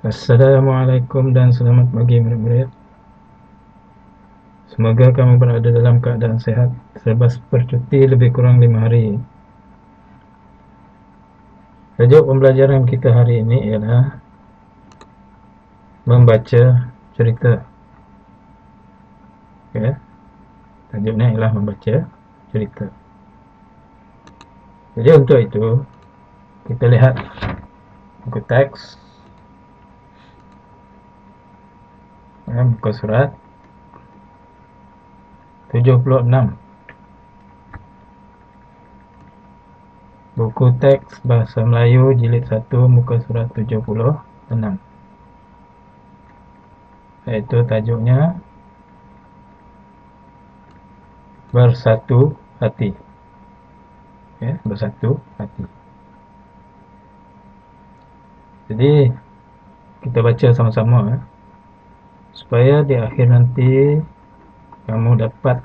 Assalamualaikum dan selamat pagi murid-murid. Semoga kamu berada dalam keadaan sehat selepas bercuti lebih kurang 5 hari. Tajuk pembelajaran kita hari ini ialah membaca cerita. Okay. Tajuknya ialah membaca cerita. Jadi untuk itu kita lihat buku teks, muka surat 76. Buku teks Bahasa Melayu jilid 1 muka surat 76. Iaitu tajuknya Bersatu Hati. Okay, bersatu hati. Jadi kita baca sama-sama supaya di akhir nanti kamu dapat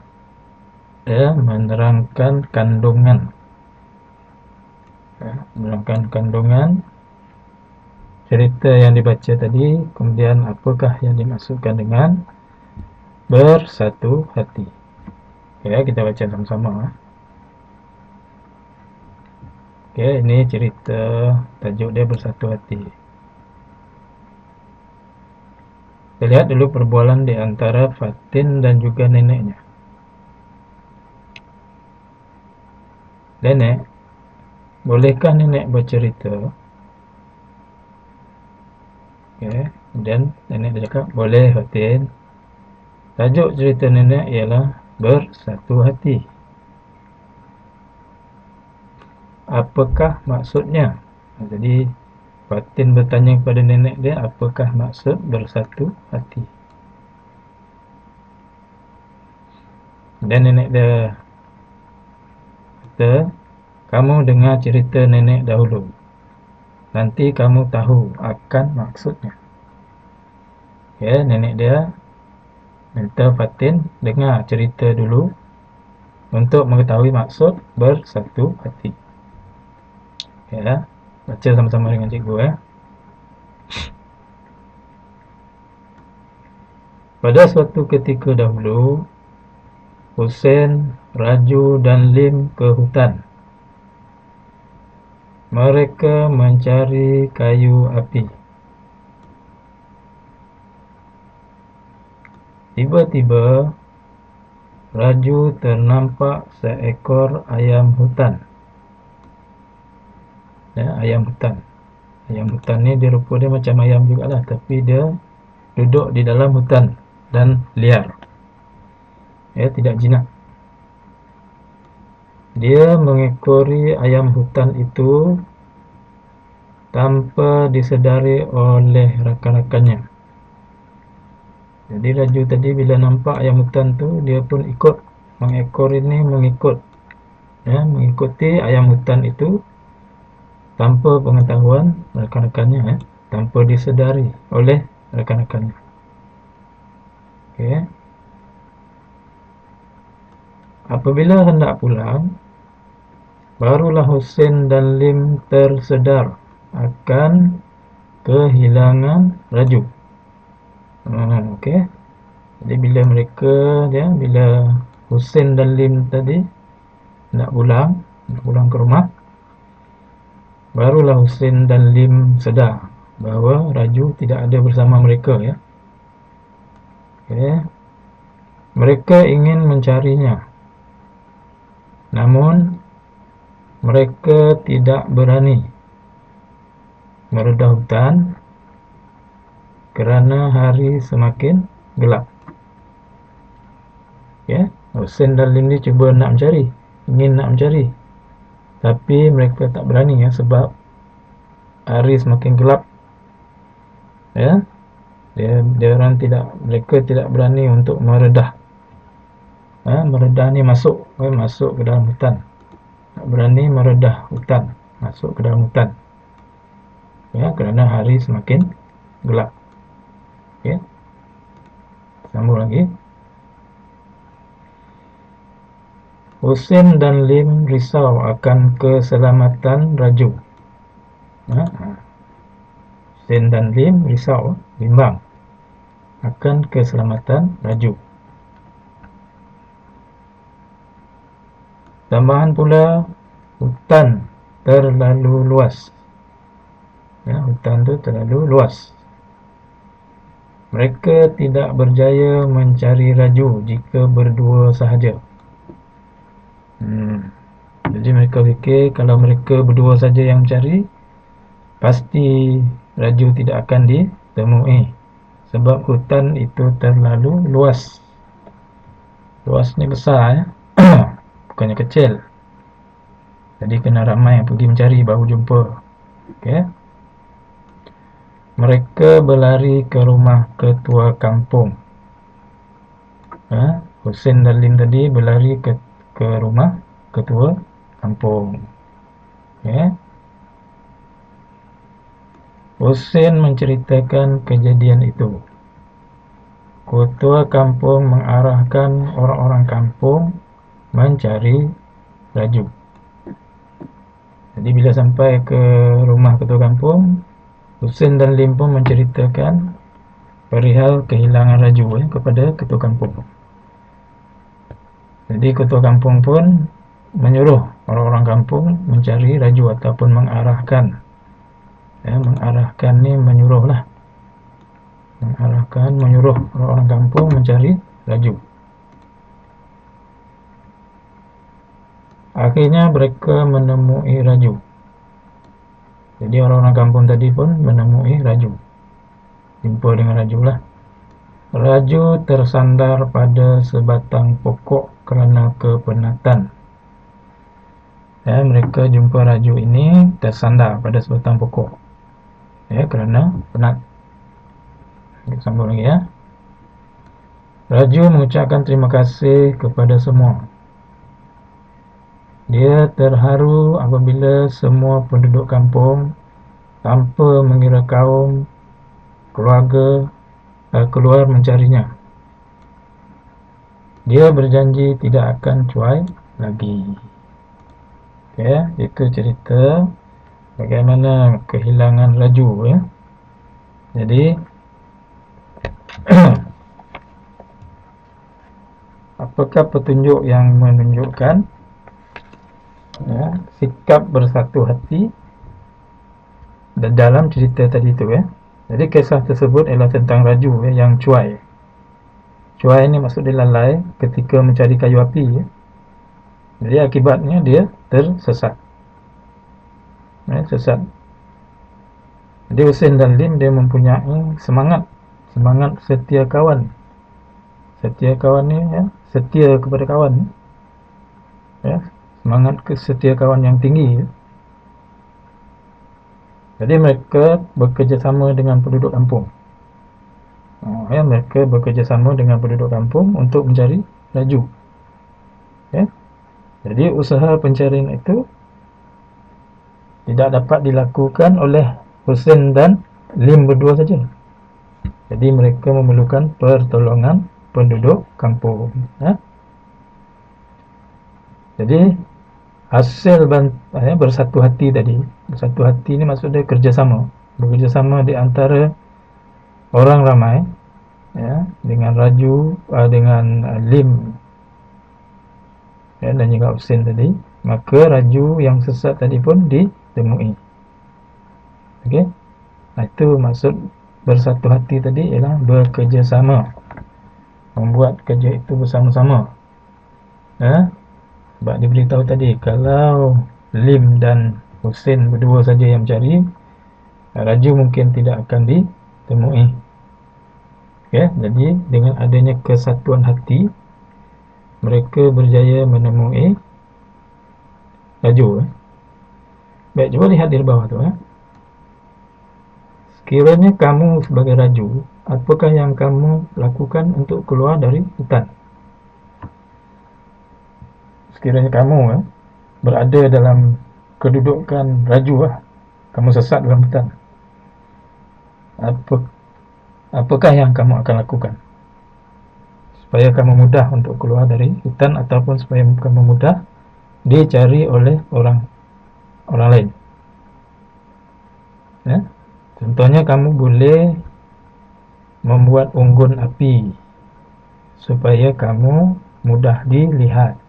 menerangkan kandungan menerangkan kandungan cerita yang dibaca tadi, kemudian apakah yang dimaksudkan dengan bersatu hati. Kita baca sama-sama. Ini cerita, tajuk dia Bersatu Hati. Kita lihat dulu perbualan di antara Fatin dan juga neneknya. Nenek, bolehkah nenek bercerita? Dan nenek cakap, boleh Fatin. Tajuk cerita nenek ialah Bersatu Hati. Apakah maksudnya? Jadi Fatin bertanya kepada nenek dia, apakah maksud bersatu hati? Dan nenek dia kata, kamu dengar cerita nenek dahulu, nanti kamu tahu akan maksudnya. Nenek dia minta Fatin dengar cerita dulu untuk mengetahui maksud bersatu hati. Baca sama-sama dengan cikgu. Pada suatu ketika dahulu, Husain, Raju dan Lim ke hutan. Mereka mencari kayu api. Tiba-tiba, Raju ternampak seekor ayam hutan. Ayam hutan. Ayam hutan ni dia rupa dia macam ayam jugalah, tapi dia duduk di dalam hutan dan liar. Tidak jinak. Dia mengekori ayam hutan itu tanpa disedari oleh rakan-rakannya. Jadi Raju tadi bila nampak ayam hutan tu, dia pun ikut mengekor ini, mengikuti ayam hutan itu tanpa pengetahuan rakan-rakannya, tanpa disedari oleh rakan-rakannya. Apabila hendak pulang, barulah Husain dan Lim tersedar akan kehilangan Raju. Jadi bila bila Husain dan Lim tadi nak pulang ke rumah, barulah Husain dan Lim sedar bahawa Raju tidak ada bersama mereka. Mereka ingin mencarinya, namun mereka tidak berani meredah hutan kerana hari semakin gelap. Husain dan Lim ni cuba ingin nak mencari, tapi mereka tak berani sebab hari semakin gelap. Mereka tidak berani untuk meredah. Meredah ni masuk ke dalam hutan. Tak berani meredah hutan, masuk ke dalam hutan. Kerana hari semakin gelap. Sambung lagi. Husain dan Lim risau akan keselamatan Raju. Hussein dan Lim risau, bimbang akan keselamatan Raju. Tambahan pula, hutan terlalu luas. Hutan itu terlalu luas. Mereka tidak berjaya mencari Raju jika berdua sahaja. Jadi mereka fikir kalau mereka berdua saja yang mencari, pasti Raju tidak akan ditemui, sebab hutan itu terlalu luas. Luas ni besar, bukannya kecil. Jadi kena ramai yang pergi mencari baru jumpa. Okay. Mereka berlari ke rumah ketua kampung. Hussein dan Lim tadi berlari ke rumah ketua kampung. Okay. Hussein menceritakan kejadian itu. Ketua kampung mengarahkan orang-orang kampung mencari Raju. Jadi bila sampai ke rumah ketua kampung, Hussein dan Lim pun menceritakan perihal kehilangan Raju kepada ketua kampung. Jadi ketua kampung pun menyuruh orang-orang kampung mencari Raju ataupun mengarahkan. Mengarahkan ni menyuruhlah. Menyuruh orang-orang kampung mencari Raju. Akhirnya mereka menemui Raju. Jadi orang-orang kampung tadi pun menemui Raju. Jumpa dengan Raju lah. Raju tersandar pada sebatang pokok kerana kepenatan. Mereka jumpa Raju ini tersandar pada sebatang pokok. Kerana penat. Kita sambung lagi ya. Raju mengucapkan terima kasih kepada semua. Dia terharu apabila semua penduduk kampung tanpa mengira kaum, keluarga, keluar mencarinya. Dia berjanji tidak akan cuai lagi. Itu cerita bagaimana kehilangan Raju. Jadi apakah petunjuk yang menunjukkan sikap bersatu hati dalam cerita tadi tu. Jadi kisah tersebut ialah tentang Raju yang cuai. Cuai ni maksud dia lalai ketika mencari kayu api. Jadi akibatnya dia tersesat. Sesat. Jadi Hussein dan Lim dia mempunyai semangat setia kawan. Setia kawan ni setia kepada kawan. Semangat setia kawan yang tinggi. Jadi mereka bekerjasama dengan penduduk kampung. Mereka bekerjasama dengan penduduk kampung untuk mencari Raju. Jadi usaha pencarian itu tidak dapat dilakukan oleh Hussein dan Lim berdua saja. Jadi mereka memerlukan pertolongan penduduk kampung. Jadi hasil bersatu hati tadi. Bersatu hati ni maksud dia kerjasama. Bekerjasama di antara orang ramai dengan Raju, dengan Lim dan juga Hussein tadi. Maka Raju yang sesat tadi pun ditemui. Itu maksud bersatu hati tadi ialah bekerjasama, membuat kerja itu bersama-sama. Sebab diberitahu tadi kalau Lim dan Hussein berdua saja yang mencari, Raju mungkin tidak akan ditemui. Jadi dengan adanya kesatuan hati, mereka berjaya menemui Raju. Baik, cuba lihat di bawah tu. Sekiranya kamu sebagai Raju, apakah yang kamu lakukan untuk keluar dari hutan? Sekiranya kamu berada dalam kedudukan Raju, kamu sesat dalam hutan, apakah yang kamu akan lakukan supaya kamu mudah untuk keluar dari hutan, ataupun supaya kamu mudah dicari oleh orang lain? Contohnya kamu boleh membuat unggun api supaya kamu mudah dilihat,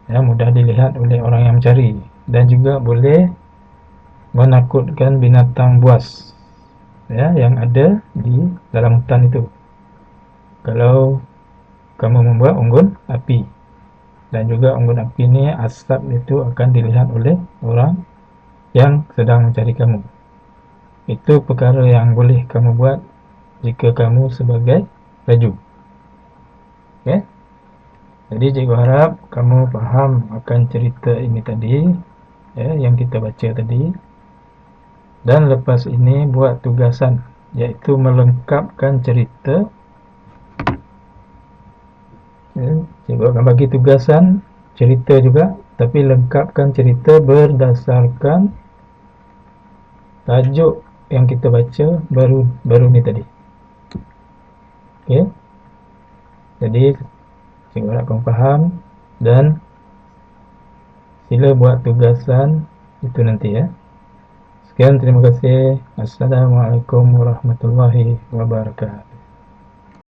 ya, mudah dilihat oleh orang yang mencari, dan juga boleh menakutkan binatang buas, ya, yang ada di dalam hutan itu. Kalau kamu membuat unggun api, dan juga unggun api ini asap itu akan dilihat oleh orang yang sedang mencari kamu. Itu perkara yang boleh kamu buat jika kamu sebagai raju. Okay? Jadi cikgu harap kamu faham akan cerita ini tadi, ya, yang kita baca tadi. Dan lepas ini buat tugasan, iaitu melengkapkan cerita. Ya, cikgu akan bagi tugasan cerita juga, tapi lengkapkan cerita berdasarkan tajuk yang kita baca baru ni tadi. Okey. Jadi cikgu harap kamu faham, dan sila buat tugasan itu nanti, ya. Sekian, terima kasih. Assalamualaikum warahmatullahi wabarakatuh.